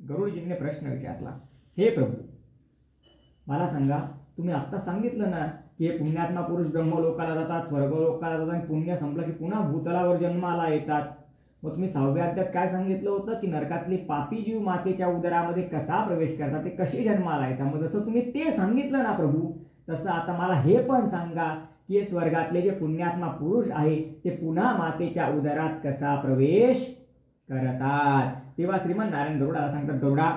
गरुडजींनी प्रश्न विचारला, हे प्रभू मला सांगा, तुम्ही आत्ता सांगितलं ना की हे पुण्यात्मा पुरुष ब्रह्मलोकाला जातात, स्वर्गलोकाला जातात आणि पुण्य संपलं की पुन्हा भूतलावर जन्माला येतात. मग तुम्ही 6व्या अध्यायात काय सांगितलं होतं की नरकातले पापी जीव मातेच्या उदरामध्ये कसा प्रवेश करतात, ते कसे जन्माला येतात. मग जसं तुम्ही ते सांगितलं ना प्रभू, तसं आता मला हे पण सांगा की हे स्वर्गातले जे पुण्यात्मा पुरुष आहे ते पुन्हा मातेच्या उदरात कसा प्रवेश करतात. तेव्हा श्रीमन नारायण गरुडाला सांगतात, गरुडा,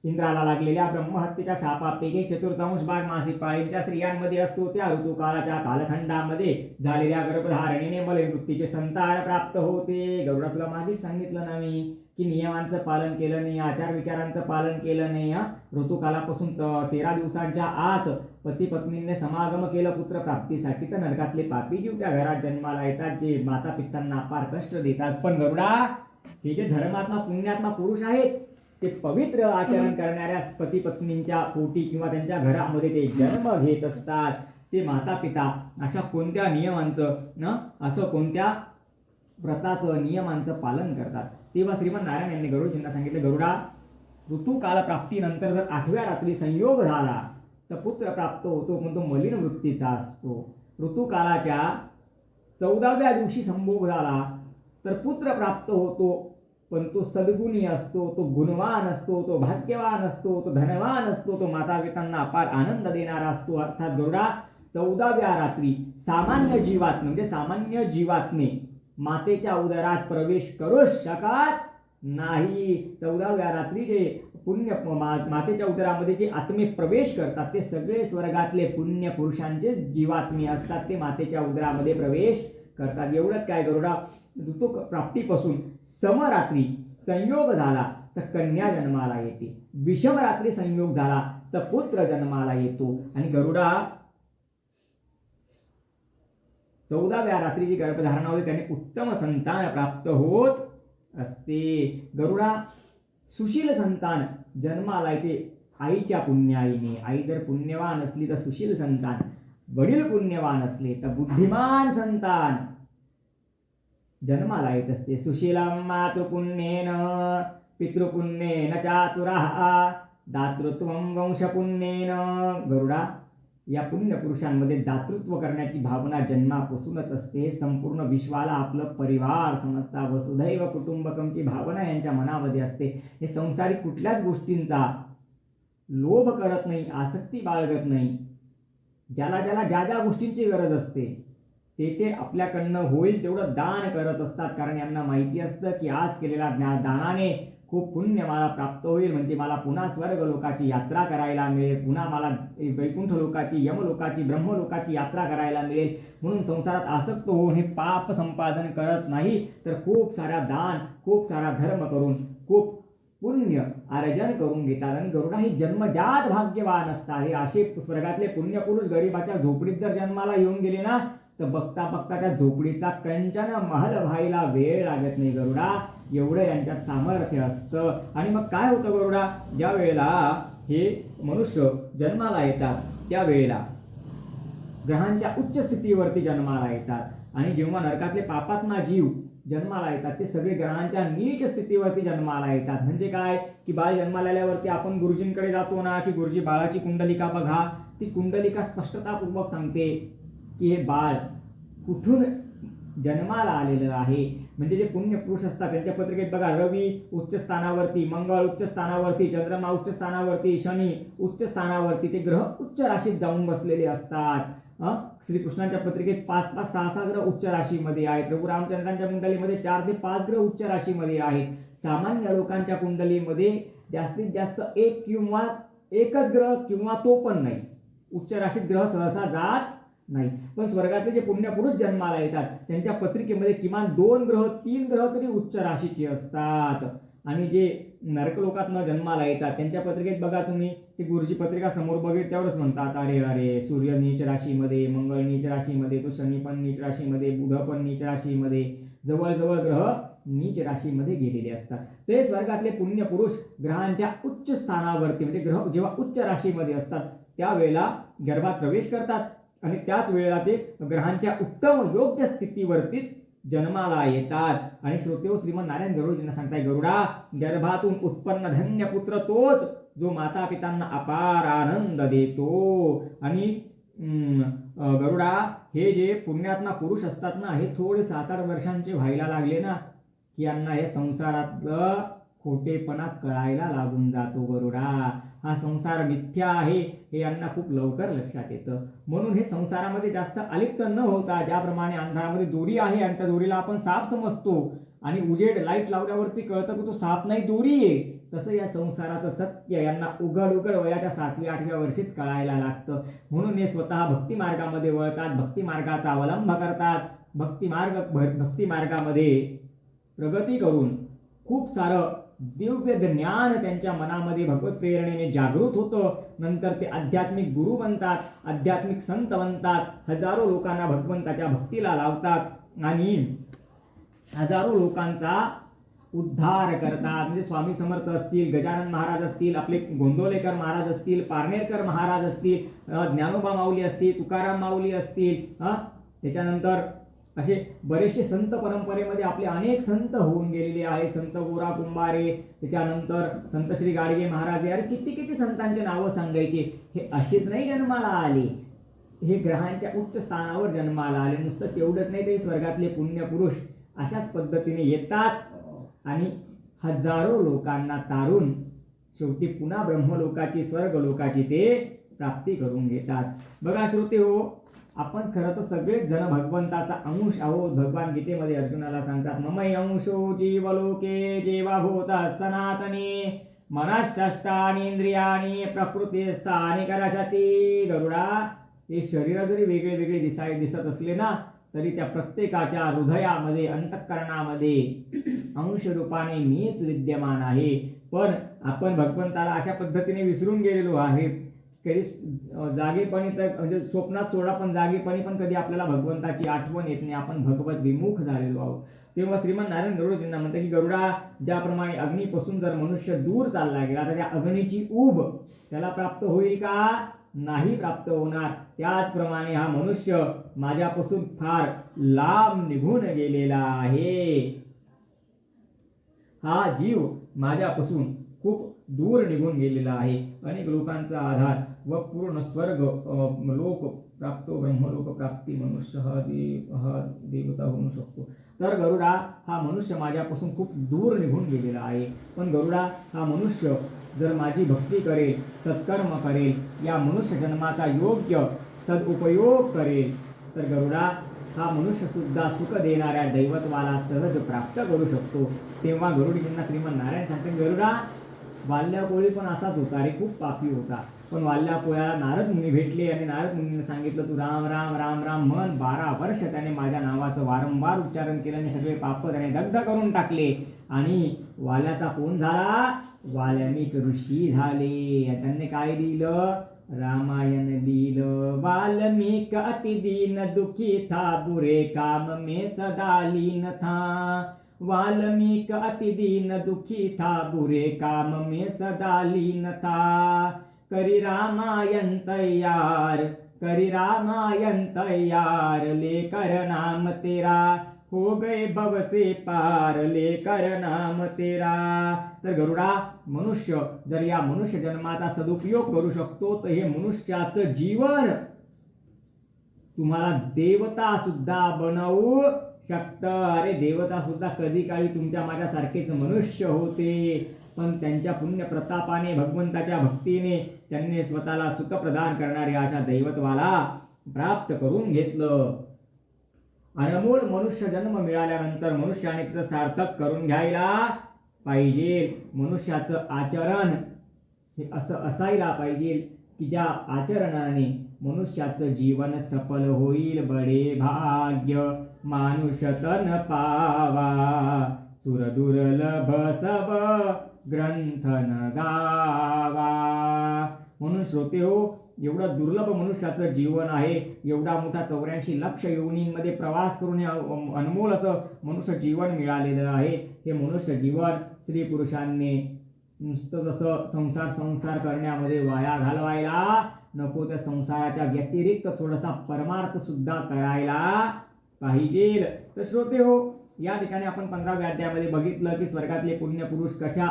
इंद्राला लागलेल्या ब्रह्महत्येच्या शापापैकी चतुर्थांश भाग मासिक पाळींच्या स्त्रियांमध्ये असतो. त्या ऋतुकालाच्या कालखंडामध्ये झालेल्या गर्भधारणेने मलमृत्यूचे संतान प्राप्त होते. गरुडा, तुला मागेच सांगितलं ना मी की नियमांचं पालन केलं नाही, आचार विचारांचं पालन केलं नाही. ऋतुकालापासून 13 दिवसांच्या आत पती पत्नीने समागम केलं पुत्र प्राप्तीसाठी, तर नरकातले पापी जीव त्या घरात जन्माला येतात, जे माता पित्यांना अपार कष्ट देतात. पण गरुडा, हे जे धर्मात्मा पुण्यात्मा पुरुष आहेत ते पवित्र आचरण करणाऱ्या पती पत्नींच्या पोटी किंवा त्यांच्या घरामध्ये ते जन्म घेत असतात. ते माता पिता अशा कोणत्या नियमांचं असं कोणत्या व्रताचं नियमांचं पालन करतात. तेव्हा श्रीमन नारायण यांनी गरुडजींना सांगितलं, गरुडा, ऋतुकाल प्राप्तीनंतर जर 8व्या रात्री संयोग झाला तर पुत्र प्राप्त होतो, पण तो मलिन वृत्तीचा असतो. ऋतुकालाच्या 14व्या दिवशी संभोग झाला तर पुत्र प्राप्त होतो, पण तो सद्गुणी असतो, तो गुणवान असतो, तो भाग्यवान असतो, तो धनवान असतो, तो माता पित्यांना अपार आनंद देणारा असतो. अर्थात गरुडा, 14व्या रात्री सामान्य जीवात्मे म्हणजे सामान्य जीवात्मे मातेच्या उदरात प्रवेश करू शकत नाही. 14व्या रात्री जे पुण्य मातेच्या उदरामध्ये जे आत्मे प्रवेश करतात ते सगळे स्वर्गातले पुण्य पुरुषांचे जीवात्मे असतात, ते मातेच्या उदरामध्ये प्रवेश करतात. एवढंच काय गरुडा, ऋतू प्राप्तीपासून समरात्री संयोग झाला तर कन्या जन्माला येते, विषम रात्री संयोग झाला तर पुत्र जन्माला येतो. आणि गरुडा, 14व्या रात्री जी गर्भधारणा होते त्याने उत्तम संतान प्राप्त होत असते. गरुडा, सुशील संतान जन्माला येते आईच्या पुण्याईने. आई जर पुण्यवान असली तर सुशील संतान, वडील पुण्यवान असले तर बुद्धिमान संतान जन्माला येत असते. सुशीलम मातृपुण्येन पितृपुण्येन चातुरः दातृत्वं वंशपुण्येन. गरुडा, या पुण्य पुरुषांमध्ये दातृत्व करण्याची भावना जन्मापासूनच असते. संपूर्ण विश्वाला आपलं परिवार समजता, वसुधैव कुटुंबकमची भावना यांच्या मनामध्ये असते. हे संसारिक कुठल्याच गोष्टींचा लोभ करत नाही, आसक्ती बाळगत नाही. ज्याला ज्याला ज्या ज्या गोष्टींची गरज असते ते आपल्याकडनं होईल तेवढं दान करत असतात, कारण यांना माहिती असतं की आज केलेल्या दानाने खूप पुण्य मला प्राप्त होईल, म्हणजे मला पुन्हा स्वर्ग लोकाची यात्रा करायला मिळेल, पुन्हा मला वैकुंठ लोकाची, यमलोकाची, ब्रह्मलोकाची यात्रा करायला मिळेल. म्हणून संसारात आसक्त होऊन हे पाप संपादन करत नाही, तर खूप सारा दान, खूप सारा धर्म करून खूप पुण्य अर्जन करून घेतात. आणि गरुडा, हे जन्मजात भाग्यवान असतात. हे असे स्वर्गातले पुण्यपुरुष गरीबाच्या झोपडीत जर जन्माला येऊन गेले ना तर बघता बघता त्या झोपडीचा कंचन महल व्हायला वेळ लागत नाही. गरुडा, एवढं यांच्यात सामर्थ्य असतं. आणि मग काय होतं गरुडा, ज्या वेळेला हे मनुष्य जन्माला येतात त्यावेळेला ग्रहांच्या उच्च स्थितीवरती जन्माला येतात. आणि जेव्हा नरकातले पापात्मा जीव जन्माला येतात ते सगळे ग्रहांच्या नीच स्थितीवरती जन्माला येतात. म्हणजे काय की बाळ जन्माला आल्यावरती आपण गुरुजींकडे जातो ना की गुरुजी बाळाची कुंडलिका बघा, ती कुंडलिका स्पष्टतापूर्वक सांगते की हे बाळ कुठून जन्माला आलेलं आहे. म्हणजे जे पुण्य पुरुष असतात त्यांच्या पत्रिकेत बघा, रवी उच्च स्थानावरती, मंगळ उच्च स्थानावरती, चंद्रमा उच्च स्थानावरती, शनी उच्च स्थानावरती, ते ग्रह उच्च राशीत जाऊन बसलेले असतात. श्रीकृष्णांच्या पत्रिकेत 5-5, 6-6 ग्रह उच्च राशीमध्ये आहेत. प्रभू रामचंद्रांच्या कुंडलीमध्ये 4 ते 5 ग्रह उच्च राशीमध्ये आहेत. सामान्य लोकांच्या कुंडलीमध्ये जास्तीत जास्त एक किंवा एकच ग्रह किंवा तो पण नाही, उच्च राशीत ग्रह सहसा जात नाही. पण स्वर्गातले जे पुण्यपुरुष जन्माला येतात त्यांच्या पत्रिकेमध्ये किमान 2 ग्रह 3 ग्रह तरी उच्च राशीचे असतात. आणि जे नरकलोकातनं जन्माला येतात त्यांच्या पत्रिकेत बघा तुम्ही, ती गुरुजी पत्रिका समोर बघेल त्यावरच म्हणतात, अरे अरे सूर्य नीच राशीमध्ये, मंगळ नीच राशीमध्ये, तो शनी पण नीच राशीमध्ये, बुध पण नीच राशीमध्ये, जवळजवळ ग्रह नीच राशीमध्ये गेलेले असतात. ते स्वर्गातले पुण्यपुरुष ग्रहांच्या उच्च स्थानावरती म्हणजे ग्रह जेव्हा उच्च राशीमध्ये असतात त्यावेळेला गर्भात प्रवेश करतात आणि त्याच वेळेला ते ग्रहांच्या उत्तम योग्य स्थितीवरतीच जन्माला येतात. आणि श्रोतेहो, श्रीमन्नारायण गरुडजींना सांगताय, गरुडा, गर्भातून उत्पन्न धन्य पुत्र तोच जो माता पितांना अपार आनंद देतो. आणि गरुडा, हे जे पुण्यात्मा पुरुष असतात ना, हे थोडे 7-8 वर्षांचे व्हायला लागले ना की यांना हे संसारातलं खोटेपणा कळायला लागून जातो. गरुडा, हा संसार मिथ्या आहे हे यांना खूप लवकर लक्षात येतं. म्हणून हे संसारामध्ये जास्त अलिप्त न होता, ज्याप्रमाणे अंधारामध्ये दोरी आहे आणि त्या दोरीला आपण साप समजतो आणि उजेड लाईट लावल्यावरती कळतं की तो साप नाही दोरी आहे, तसं या संसाराचं सत्य यांना उघड वयाच्या 7व्या-8व्या वर्षीच कळायला लागतं. म्हणून हे स्वतः भक्ती मार्गामध्ये वळतात, भक्ती मार्गाचा अवलंब करतात. भक्ती मार्गामध्ये प्रगती करून खूप सारं दिव्य ज्ञान त्यांच्या मनामध्ये भगवत प्रेरणेने जागृत होतं. नंतर ते आध्यात्मिक गुरु बनतात, आध्यात्मिक संत बनतात, हजारो लोकांना भगवंताच्या भक्तीला लावतात आणि हजारो लोकांचा उद्धार करतात. म्हणजे स्वामी समर्थ असतील, गजानन महाराज असतील, आपले गोंदवलेकर महाराज असतील, पारनेरकर महाराज असतील, ज्ञानोबा माऊली असतील, तुकाराम माऊली असतील, त्याच्यानंतर असे बरेचसे संत परंपरेमध्ये आपले अनेक संत होऊन गेलेले आहेत. संत गोरा कुंभारे, त्याच्यानंतर संत श्री गाडगे महाराज, अरे किती किती संतांचे नावं सांगायचे. हे असेच नाही जन्माला आले, हे ग्रहांच्या उच्च स्थानावर जन्माला आले. नुसतं तेवढंच नाही, ते स्वर्गातले पुण्यपुरुष अशाच पद्धतीने येतात आणि हजारो लोकांना तारून शेवटी पुन्हा ब्रह्मलोकाची, स्वर्गलोकाची ते प्राप्ती करून घेतात. बघा श्रोते हो, आपण खरं तर सगळेच जण भगवंताचा अंश आहोत. भगवान गीतेमध्ये अर्जुनाला सांगतात, ममै अंशो जीवलोके जीवाभूत सनातनी मनश्चष्टानि इंद्रियाणि प्रकृतिस्थानि करशती. गरुडा, हे शरीर जरी वेगळे वेगळे दिसत असले ना, तरी त्या प्रत्येकाच्या हृदयामध्ये, अंतःकरणामध्ये अंश रूपाने मीच विद्यमान आहे. पण आपण भगवंताला अशा पद्धतीने विसरून गेलेलो आहेत. कधी जागेपणी तर म्हणजे स्वप्नात सोडा, पण जागेपणी पण कधी आपल्याला भगवंताची आठवण येत नाही. आपण भगवत विमुख झालेलो आहोत. तेव्हा श्रीमन्नारायण गरुडजींना म्हणतात की गरुडा, ज्याप्रमाणे अग्नीपासून जर मनुष्य दूर चालला गेला तर त्या अग्नीची ऊब त्याला प्राप्त होईल का? नाही प्राप्त होणार. त्याचप्रमाणे हा मनुष्य माझ्यापासून फार लांब निघून गेलेला आहे. हा जीव माझ्यापासून खूप दूर निघून गेलेला आहे. अनेक लोकांचा आधार व पूर्ण स्वर्ग लोक प्राप्तो, ब्रह्मलोक प्राप्ती मनुष्य हा देवता होऊ शकतो. तर गरुडा, हा मनुष्य माझ्यापासून खूप दूर निघून गेलेला आहे. पण गरुडा, हा मनुष्य जर माझी भक्ती करेल, सत्कर्म करेल, या मनुष्य जन्माचा योग्य सदुपयोग करेल, तर गरुडा, हा मनुष्य सुद्धा सुख देणाऱ्या दैवत्वाला सहज प्राप्त करू शकतो. तेव्हा गरुडजींना श्रीमन्नारायण सांगतात, गरुडा, वाल्यापोळी पण असाच होता रे, खूप पापी होता. पण वाल्यापोळ्याला नारद मुनी भेटले आणि नारद मुनीने सांगितलं, तू राम राम राम राम म्हण. 12 वर्ष त्याने माझ्या नावाचं वारंवार उच्चारण केलं आणि सगळे पाप त्याने दग्ध करून टाकले. आणि वाल्याचा कोण झाला? वाल्मिक ऋषी झाले. त्यांनी काय दिलं? रामायण दिलं. वाल्मिक अति दीन दुखी था, बुरे काम में सदा लीन था. वाल्मीक अति दीन दुखी था, बुरे काम में सदा लीन था. करी रामायण तैयार, करी रामायण तैयार, लेकर नाम तेरा हो गए भव से पार, लेकर नाम तेरा. तर गरुडा, मनुष्य जर या मनुष्य जन्माचा सदुपयोग करू शकतो, तर हे मनुष्याचं जीवन तुम्हाला देवता सुद्धा बनवू शकतं. अरे, देवता सुद्धा कधी काळी तुमच्या माझ्यासारखेच मनुष्य होते, पण त्यांच्या पुण्य प्रतापाने, भगवंताच्या भक्तीने त्यांनी स्वतःला सुख प्रदान करणारे अशा दैवत्वाला प्राप्त करून घेतलं. अनमोल मनुष्य जन्म मिळाल्यानंतर मनुष्याने तिचं सार्थक करून घ्यायला पाहिजे. मनुष्याचं आचरण हे असं असायला पाहिजे की ज्या आचरणाने मनुष्याचं जीवन सफल होईल. बडे भाग्य मानुष तन पावा, सुरदुर्लभ सब ग्रंथ न गावा. म्हणून श्रोते हो, एवढं दुर्लभ मनुष्याचं जीवन आहे. एवढा मोठा 84 लक्ष योनींमध्ये प्रवास करून अनमोल असं मनुष्य जीवन मिळालेलं आहे. हे मनुष्य जीवन स्त्री पुरुषांनी नुसतं जसं संसार करण्यामध्ये वाया घालवायला नको, त्या संसाराच्या व्यतिरिक्त थोडासा परमार्थ सुद्धा करायला पाहिजे. तर श्रोते हो, या ठिकाणी आपण 15व्या अध्यायामध्ये बघितलं की स्वर्गातले पुण्यपुरुष कशा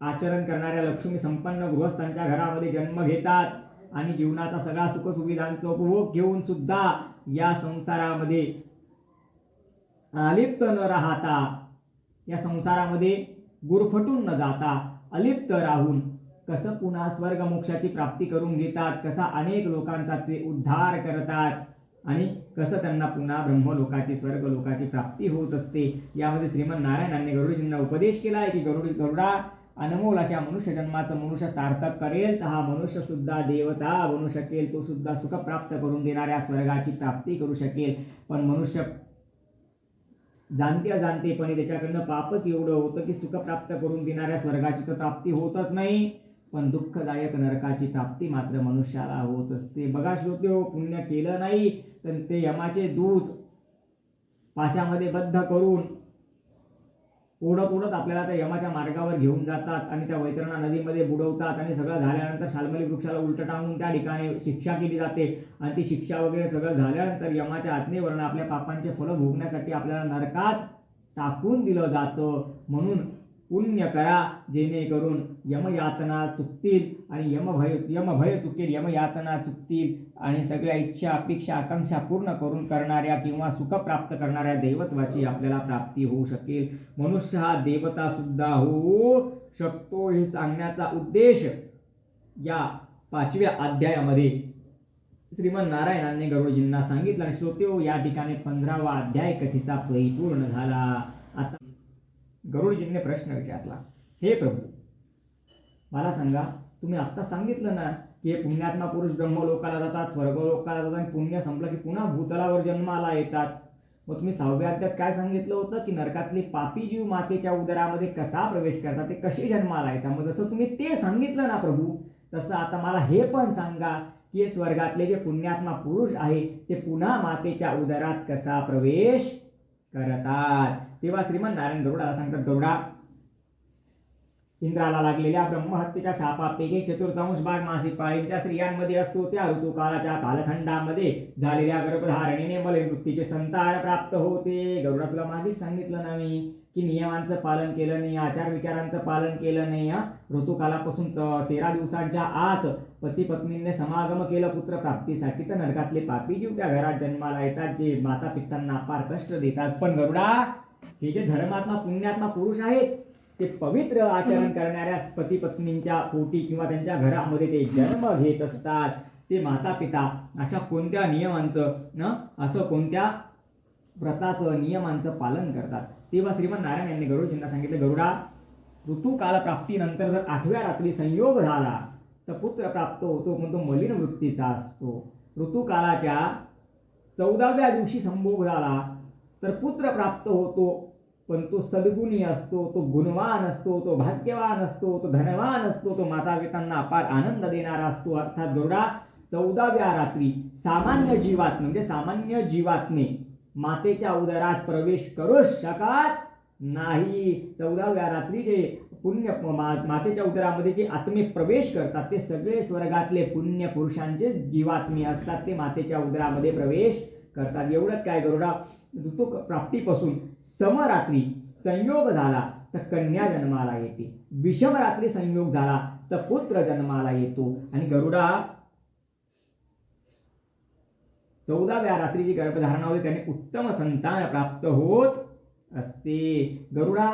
आचरण करणाऱ्या लक्ष्मी संपन्न गृहस्थांच्या घरामध्ये जन्म घेतात आणि जीवनाचा सगळा सुखसुविधांचा उपभोग घेऊन सुद्धा या संसारामध्ये अलिप्त न राहता, या संसारामध्ये गुरफटून न जाता अलिप्त राहून कसं पुन्हा स्वर्ग मोक्षाची प्राप्ती करून घेतात, कसा अनेक लोकांचा ते उद्धार करतात आणि कसं त्यांना पुन्हा ब्रह्मलोकाची स्वर्गलोकाची प्राप्ती होत असते. यामध्ये श्रीमन नारायणांनी गरुडजींना उपदेश केला आहे की गरुडा अनमोल अशा मनुष्य जन्माचं मनुष्य सार्थक करेल तर हा मनुष्य सुद्धा देवता बनू शकेल, तो सुद्धा सुख प्राप्त करून देणाऱ्या स्वर्गाची प्राप्ती करू शकेल. पण मनुष्य जाणते अजाणतेपणे त्याच्याकडनं पापच एवढं होतं की सुख प्राप्त करून देणाऱ्या स्वर्गाची तर प्राप्ती होतच नाही, पण दुःखदायक नरकाची प्राप्ती मात्र मनुष्याला होत असते. बघा श्रोते, पुण्य केलं नाही तर ते यमाचे दूत पाशामध्ये बद्ध करून ओढत ओढत आपल्याला त्या यमाच्या मार्गावर घेऊन जातात आणि त्या वैतरणा नदीमध्ये बुडवतात आणि सगळं झाल्यानंतर शाल्मली वृक्षाला उलट टांगून त्या ठिकाणी शिक्षा केली जाते आणि ती शिक्षा वगैरे सगळं झाल्यानंतर यमाच्या आज्ञेवरून आपल्या पापांचे फल भोगण्यासाठी आपल्याला नरकात टाकून दिलं जातं. म्हणून पुण्य करा जेणेकरून यमयातना चुकतील आणि यमभय चुकेल, यमयातना चुकतील आणि सगळ्या इच्छा अपेक्षा आकांक्षा पूर्ण करून करणाऱ्या किंवा सुख प्राप्त करणाऱ्या देवत्वाची आपल्याला प्राप्ती होऊ शकेल. मनुष्य हा देवता सुद्धा होऊ शकतो हे सांगण्याचा उद्देश या 5व्या अध्यायामध्ये श्रीमन नारायणांनी गरुडजींना सांगितलं. आणि श्रोत्यो, या ठिकाणी 15वा अध्याय कथेचा परिपूर्ण झाला. आता गरुडजींनी प्रश्न विचारला, हे प्रभू मला सांगा, तुम्ही आत्ता सांगितलं ना की हे पुण्यात्मा पुरुष ब्रह्मलोकाला जातात, स्वर्गलोकाला जातात आणि पुण्य संपलं की पुन्हा भूतलावर जन्माला येतात. मग तुम्ही 6व्या अध्यायात काय सांगितलं होतं की नरकातले पापी जीव मातेच्या उदरामध्ये कसा प्रवेश करतात, ते कसे जन्माला येतात. मग जसं तुम्ही ते सांगितलं ना प्रभू, तसं आता मला हे पण सांगा की स्वर्गातले जे पुण्यात्मा पुरुष आहे ते पुन्हा मातेच्या उदरात कसा प्रवेश करतात. तेव्हा श्रीमन नारायण गरुडाला सांगतात, गरुडा, इंद्राला लागलेल्या ब्रह्महत्येच्या शापापैकी 1/4 भाग मासिक पाळींच्या स्त्रियांमध्ये असतो. त्या ऋतुकाळाच्या कालखंडामध्ये झालेल्या गर्भधारणेने मलमृत्यूचे संतान प्राप्त होते. गरुडा, तुला मागेच सांगितलं ना मी की नियमांचं पालन केलं नाही, आचार विचारांचं पालन केलं नाही. ऋतुकालापासून 13 दिवसांच्या आत पती पत्नीने समागम केलं पुत्र प्राप्तीसाठी, तर नरकातले पापी जीव त्या घरात जन्माला येतात जे माता पित्यांना अपार कष्ट देतात. पण गरुडा, हे जे धर्मात्मा पुण्यात्मा पुरुष आहेत ते पवित्र आचरण करणाऱ्या पती पत्नींच्या पोटी किंवा त्यांच्या घरामध्ये ते जन्म घेत असतात. ते माता पिता अशा कोणत्या नियमांचं असं कोणत्या व्रताचं नियमांचं पालन करतात. तेव्हा श्रीमन नारायण यांनी गरुडजींना सांगितलं, गरुडा, ऋतुकाल प्राप्तीनंतर जर 8व्या रात्री संयोग झाला तर पुत्र प्राप्त होतो, पण तो मलिन वृत्तीचा असतो. ऋतुकालाच्या 14व्या दिवशी संभोग झाला तर पुत्र प्राप्त होतो, पण तो सद्गुणी असतो, तो गुणवान असतो, तो भाग्यवान असतो, तो धनवान असतो, तो माता पित्यांना अपार आनंद देणारा असतो. अर्थात गरुडा, 14व्या रात्री सामान्य जीवात्मे म्हणजे सामान्य जीवात्मे मातेच्या उदरात प्रवेश करू शकत नाही. 14व्या रात्री जे पुण्य मातेच्या उदरामध्ये जे आत्मे प्रवेश करतात ते सगळे स्वर्गातले पुण्य पुरुषांचे जीवात्मे असतात, ते मातेच्या उदरामध्ये प्रवेश करतात. एवढंच काय गरुडा, ऋतू प्राप्तीपासून समरात्री संयोग झाला तर कन्या जन्माला येते, विषम रात्री संयोग झाला तर पुत्र जन्माला येतो. आणि गरुडा, 14व्या रात्री जी गर्भधारणा होते त्याने उत्तम संतान प्राप्त होत असते. गरुडा,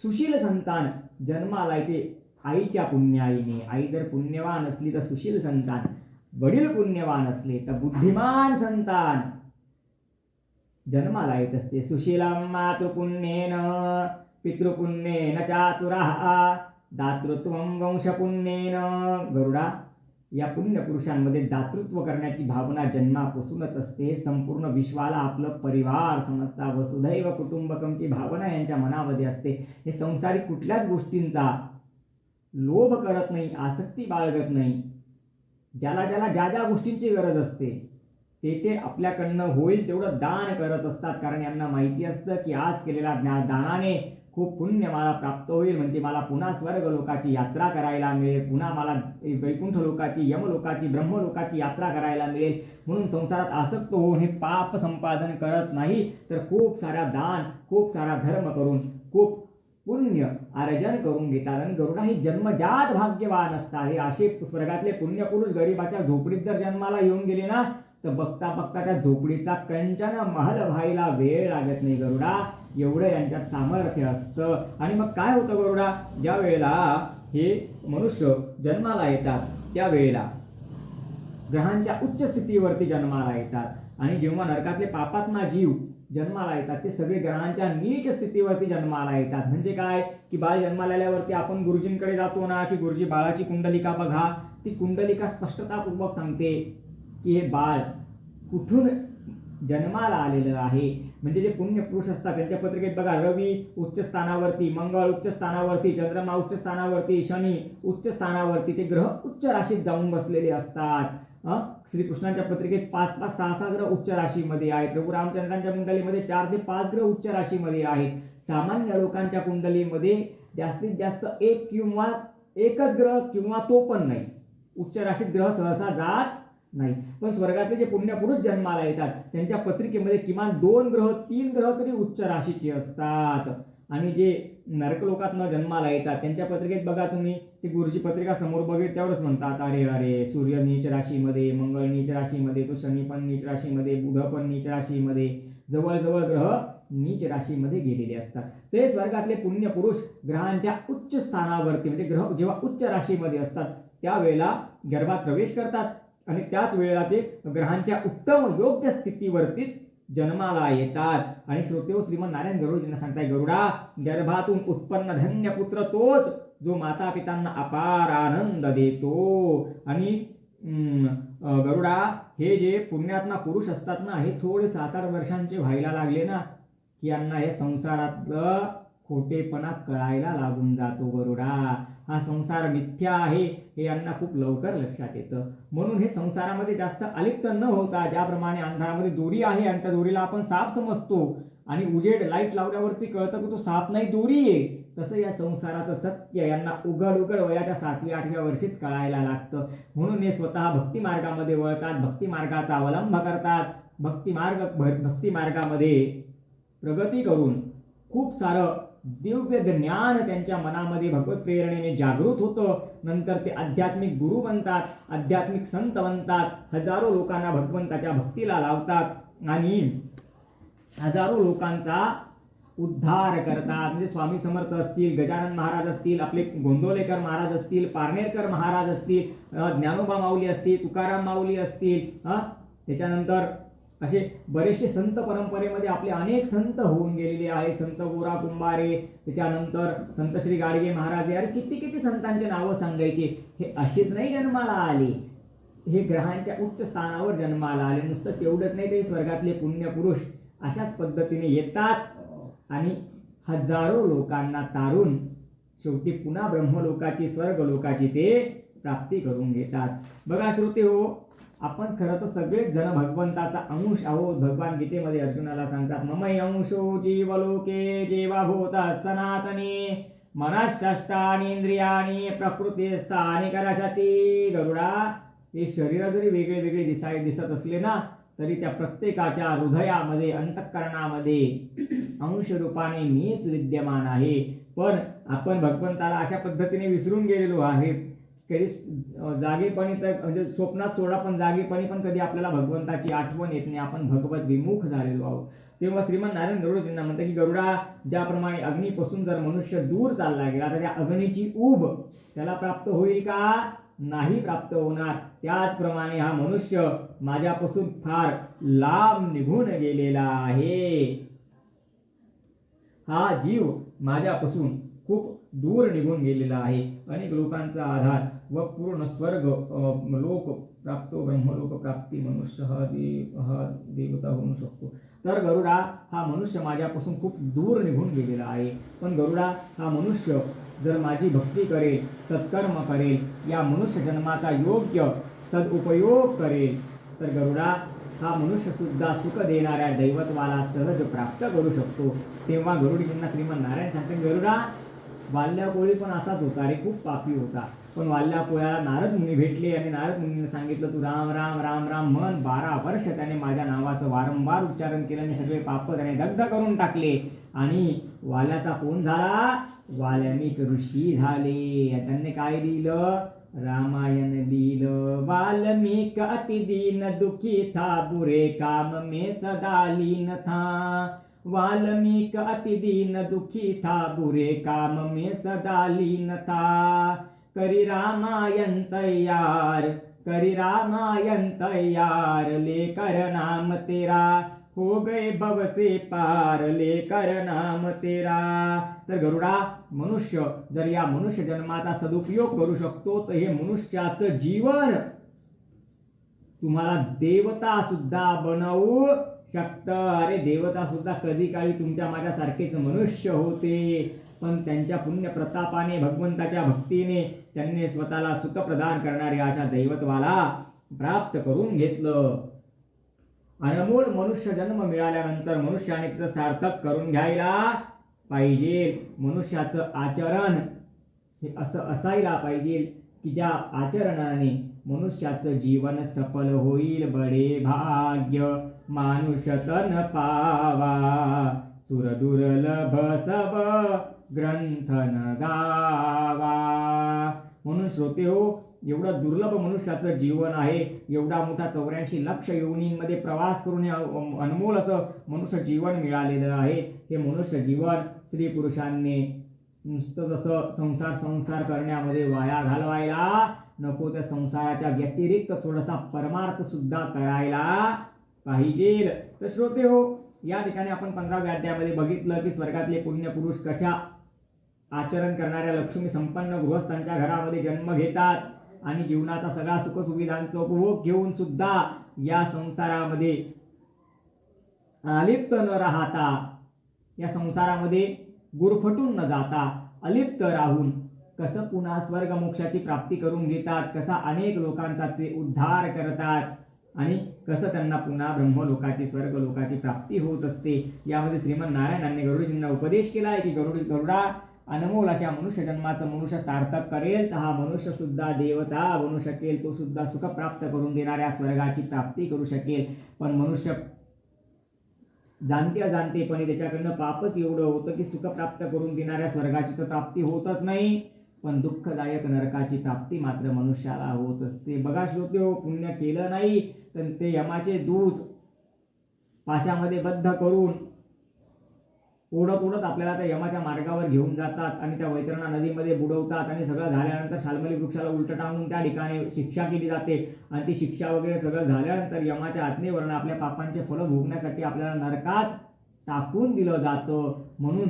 सुशील संतान जन्माला येते आईच्या पुण्याईने. आई जर पुण्यवान असली तर सुशील संतान, वडील पुण्यवान असले तर बुद्धिमान संतान जन्माला येत असते. सुशीलम मातृपुण्येन पितृपुण्येन चातुरः दातृत्वं वंशपुण्येन. गरुडा, या पुण्य पुरुषांमध्ये दातृत्व करण्याची भावना जन्मापासूनच असते. संपूर्ण विश्वाला आपलं परिवार समजता, वसुधैव कुटुंबकमची भावना यांच्या मनामध्ये असते. हे संसारिक कुठल्याच गोष्टींचा लोभ करत नाही, आसक्ती बाळगत नाही. ज्याला ज्याला ज्या ज्या गोष्टींची गरज असते ते आपल्याकडनं होईल तेवढं दान करत असतात, कारण यांना माहिती असतं की आज केलेल्या दानाने खूप पुण्य मला प्राप्त होईल, म्हणजे मला पुन्हा स्वर्ग लोकाची यात्रा करायला मिळेल, पुन्हा मला वैकुंठ लोकाची, यमलोकाची, ब्रह्मलोकाची यात्रा करायला मिळेल. म्हणून संसारात आसक्त होऊन हे पाप संपादन करत नाही, तर खूप सारा दान, खूप सारा धर्म करून खूप पुण्य अर्जन करून घेतात. आणि गरुडा हे जन्मजात भाग्यवान असतात. हे असे स्वर्गातले पुण्यपुरुष गरिबाच्या झोपडीत जर जन्माला येऊन गेले ना, तर बघता बघता त्या झोपडीचा कंचन महल व्हायला वेळ लागत नाही गरुडा, एवढं यांच्यात सामर्थ्य असतं. आणि मग काय होतं गरुडा, ज्या वेळेला हे मनुष्य जन्माला येतात त्यावेळेला ग्रहांच्या उच्च स्थितीवरती जन्माला येतात. आणि जेव्हा नरकातले पापात्मा जीव जन्माला येतात ते सगळे ग्रहांच्या नीच स्थितीवरती जन्माला येतात. म्हणजे काय की बाळ जन्माला आल्यावरती आपण गुरुजींकडे जातो ना, की गुरुजी बाळाची कुंडलिका बघा, ती कुंडलिका स्पष्टतापूर्वक सांगते की हे बाळ कुठून जन्माला आलेलं आहे. म्हणजे जे पुण्यपुरुष असतात त्यांच्या पत्रिकेत बघा, रवी उच्च स्थानावरती, मंगळ उच्च स्थानावरती, चंद्रमा उच्च स्थानावरती, शनी उच्च स्थानावरती, ते ग्रह उच्च राशीत जाऊन बसलेले असतात. श्रीकृष्णांच्या पत्रिकेत 5-5, 6-6 ग्रह उच्च राशीमध्ये आहेत. प्रभू रामचंद्रांच्या कुंडलीमध्ये 4 ते 5 ग्रह उच्च राशीमध्ये आहेत. सामान्य लोकांच्या कुंडलीमध्ये जास्तीत जास्त एक किंवा एकच ग्रह, किंवा तो पण नाही, उच्च राशीत ग्रह सहसा जात नाही. पण स्वर्गातले जे पुण्यपुरुष जन्माला येतात त्यांच्या पत्रिकेमध्ये किमान 2 ग्रह 3 ग्रह तरी उच्च राशीचे असतात. आणि जे नरकलोकात जन्माला येतात त्यांच्या पत्रिकेत बघा तुम्ही, ती गुरुची पत्रिका समोर बघेल त्यावरच म्हणतात, अरे अरे सूर्य नीच राशीमध्ये, मंगळ नीच राशीमध्ये, तो शनी पण नीच राशीमध्ये, बुध पण नीच राशीमध्ये, जवळजवळ ग्रह नीच राशीमध्ये गेलेले असतात. ते स्वर्गातले पुण्यपुरुष ग्रहांच्या उच्च स्थानावरती, म्हणजे ग्रह जेव्हा उच्च राशीमध्ये असतात त्यावेळेला गर्भात प्रवेश करतात आणि त्याच वेळेला ते ग्रहांच्या उत्तम योग्य स्थितीवरतीच जन्माला येतात. आणि श्रोतेहो, श्रीमन नारायण गरुडजींना सांगताय, गरुडा गर्भातून उत्पन्न धन्य पुत्र तोच जो माता पितांना अपार आनंद देतो. आणि गरुडा हे जे पुण्यात्मा पुरुष असतात ना, हे थोडे 7-8 वर्षांचे व्हायला लागले ना की यांना हे संसारातलं खोटेपणा कळायला लागून जातो. गरुडा हा संसार मिथ्या आहे हे यांना खूप लवकर लक्षात येतं. म्हणून हे संसारामध्ये जास्त अलिप्त न होता, ज्याप्रमाणे अंधारामध्ये दोरी आहे आणि त्या दोरीला आपण साप समजतो आणि उजेड लाईट लावल्यावरती कळतं की तो साप नाही दोरी आहे, तसं या संसाराचं सत्य यांना उघड उघड वयाच्या 7व्या-8व्या वर्षीच कळायला लागतं. म्हणून हे स्वतः भक्ती मार्गामध्ये वळतात, भक्ती मार्गाचा अवलंब करतात, भक्ती मार्गामध्ये प्रगती करून खूप सारं दिव्य ज्ञान त्यांच्या मनामध्ये भगवत प्रेरणेने जागृत होतं. नंतर ते आध्यात्मिक गुरु बनतात, आध्यात्मिक संत बनतात, हजारो लोकांना भगवंताच्या भक्तीला लावतात आणि हजारो लोकांचा उद्धार करतात. म्हणजे स्वामी समर्थ असतील, गजानन महाराज असतील, आपले गोंदवलेकर महाराज असतील, पारनेरकर महाराज असतील, ज्ञानोबा माऊली असतील, तुकाराम माऊली असतील, त्याच्यानंतर असे बरेचसे संत परंपरेमध्ये आपले अनेक संत होऊन गेलेले आहेत. संत गोरा कुंभारे, त्याच्यानंतर संत श्री गाडगे महाराज, यार किती किती संतांचे नावं सांगायचे. हे असेच नाही जन्माला आले, हे ग्रहांच्या उच्च स्थानावर जन्माला आले. नुसतं तेवढंच नाही, ते स्वर्गातले पुण्यपुरुष अशाच पद्धतीने येतात आणि हजारो लोकांना तारून शेवटी पुन्हा ब्रह्मलोकाची, स्वर्गलोकाची ते प्राप्ती करून घेतात. बघा श्रोते हो, आपण खरं तर सगळेच जण भगवंताचा अंश आहोत. भगवान गीतेमध्ये अर्जुनाला सांगतात, ममै अंशो जीवलोके जीवाभूत सनातनी मनश्चष्टानि इंद्रियाणि प्रकृतिस्थानि करशती. गरुडा हे शरीर जरी वेगळे वेगळे दिसत असले ना, तरी त्या प्रत्येकाच्या हृदयामध्ये, अंतःकरणामध्ये अंश रूपाने मीच विद्यमान आहे. पण आपण भगवंताला अशा पद्धतीने विसरून गेलेलो आहेत. कधी जागेपणी तर म्हणजे स्वप्नात सोडा, पण जागेपणी पण कधी आपल्याला भगवंताची आठवण येत नाही. आपण भगवत विमुख झालेलो आहोत. तेव्हा श्रीमन नारायण गरुडजींना म्हणतात की गरुडा, ज्याप्रमाणे अग्नीपासून जर मनुष्य दूर चालला गेला तर त्या अग्नीची ऊब त्याला प्राप्त होईल का? नाही प्राप्त होणार. त्याचप्रमाणे हा मनुष्य माझ्यापासून फार लांब निघून गेलेला आहे. हा जीव माझ्यापासून खूप दूर निघून गेलेला आहे. अनेक लोकांचा आधार व पूर्ण स्वर्ग लोक प्राप्त, ब्रह्मलोक प्राप्ती मनुष्य हा देवता होऊ शकतो. तर गरुडा हा मनुष्य माझ्यापासून खूप दूर निघून गेलेला आहे. पण गरुडा हा मनुष्य जर माझी भक्ती करेल, सत्कर्म करेल, या मनुष्य जन्माचा योग्य सदुपयोग करेल, तर गरुडा हा मनुष्य सुद्धा सुख देणाऱ्या दैवत्वाला सहज प्राप्त करू शकतो. तेव्हा गरुडजींना श्रीमंतनारायण सांगते, गरुडा, वाल्याकोळी पण असाच होता रे, खूप पापी होता. पण वाल्याकोळ्याला नारद मुनी भेटले आणि नारद मुनीने सांगितलं, तू राम राम राम राम म्हण. 12 वर्ष त्याने माझ्या नावाचं वारंवार उच्चारण केलं आणि सगळे पाप त्याने दग्ध करून टाकले. आणि वाल्याचा कोण झाला? वाल्मिक ऋषी झाले. त्यांनी काय दिलं? रामायण दिलं. वाल्मिक अति दीन दुखी था, बुरे काम में सदा लीन था. वाल्मिक अति दीन दुखी था, बुरे काम में सदा लीन था. करी रामायण तैयार, करी रामायण तैयार, लेकर नाम तेरा हो गए भव से पार, लेकर नाम तेरा. तर गरुडा, मनुष्य जर या मनुष्य जन्माचा सदुपयोग करू शकतो तर हे मनुष्याचं जीवन तुम्हाला देवता सुद्धा बनवू शकतं. अरे, देवता सुद्धा कधी काळी तुमच्या माझ्यासारखेच मनुष्य होते, पण त्यांच्या पुण्य प्रतापाने, भगवंताच्या भक्तीने त्यांनी स्वतःला सुख प्रदान करणारे अशा दैवत्वाला प्राप्त करून घेतलं. अनमोल मनुष्य जन्म मिळाल्यानंतर मनुष्याने तिचं सार्थक करून घ्यायला पाहिजे. मनुष्याचं आचरण हे असं असायला पाहिजे की ज्या आचरणाने मनुष्याचं जीवन सफल होईल. बडे भाग्य मानुष तन पावा, सुरदुर्लभ सब ग्रंथन गावा. म्हणून श्रोते हो, एवढं दुर्लभ मनुष्याचं जीवन आहे. एवढा मोठा 84 लाख योनींमध्ये प्रवास करून हे अनमोल असं मनुष्य जीवन मिळालेलं आहे. हे मनुष्य जीवन स्त्री पुरुषांनी नुसतं जसं संसार करण्यामध्ये वाया घालवायला नको, त्या संसाराच्या व्यतिरिक्त थोडासा परमार्थ सुद्धा करायला पाहिजे. तर श्रोते हो, या ठिकाणी आपण 15व्या अध्यायामध्ये बघितलं की स्वर्गातले पुण्यपुरुष कशा आचरण करणाऱ्या लक्ष्मी संपन्न गृहस्थांच्या घरामध्ये जन्म घेतात आणि जीवनाचा सगळा सुखसुविधांचा उपभोग घेऊन सुद्धा या संसारामध्ये अलिप्त न राहता, या संसारामध्ये गुरफटून न जाता अलिप्त राहून कसं पुन्हा स्वर्ग मोक्षाची प्राप्ती करून घेतात, कसा अनेक लोकांचा ते उद्धार करतात आणि कसं त्यांना पुन्हा ब्रह्मलोकाची, स्वर्गलोकाची प्राप्ती होत असते. यामध्ये श्रीमंतनारायणांनी गरुडजींना उपदेश केला आहे की गरुडा, अनमोल अशा मनुष्य जन्माचं मनुष्य सार्थक करेल तर हा मनुष्य सुद्धा देवता बनू शकेल. तो सुद्धा सुख प्राप्त करून देणाऱ्या स्वर्गाची प्राप्ती करू शकेल. पण मनुष्य जाणतेपणे त्याच्याकडनं पापच एवढं होतं की सुख प्राप्त करून देणाऱ्या स्वर्गाची तर प्राप्ती होतच नाही, पण दुःखदायक नरकाची प्राप्ती मात्र मनुष्याला होत असते. बघा श्रोते हो, पुण्य केलं नाही तर ते यमाचे दूत पाशामध्ये बद्ध करून ओढत आपल्याला त्या यमाच्या मार्गावर घेऊन जातात आणि त्या वैतरणा नदीमध्ये बुडवतात आणि सगळं झाल्यानंतर शाल्मली वृक्षाला उलट टांगून त्या ठिकाणी शिक्षा केली जाते. आणि ती शिक्षा वगैरे सगळं झाल्यानंतर यमाच्या आज्ञेवरून आपल्या पापांचे फल भोगण्यासाठी आपल्याला नरकात टाकून दिलं जातं. म्हणून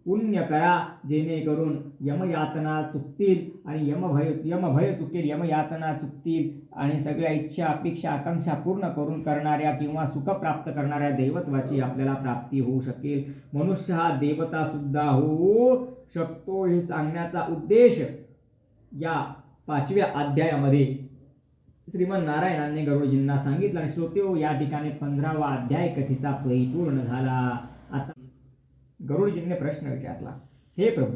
पुण्य करा जेणेकरून यमयातना चुकतील आणि यमभय चुकेल, यमयातना चुकतील आणि सगळ्या इच्छा, अपेक्षा, आकांक्षा पूर्ण करून करणाऱ्या किंवा सुख प्राप्त करणाऱ्या दैवत्वाची आपल्याला प्राप्ती होऊ शकेल. मनुष्य हा देवता सुद्धा होऊ शकतो हे सांगण्याचा उद्देश या 5व्या अध्यायामध्ये श्रीमंतनारायणांनी गरुडजींना सांगितलं. आणि श्रोत्यो, या ठिकाणी 15वा अध्याय कथेचा परिपूर्ण झाला. आता गरुडजींनी प्रश्न विचारला, हे प्रभू,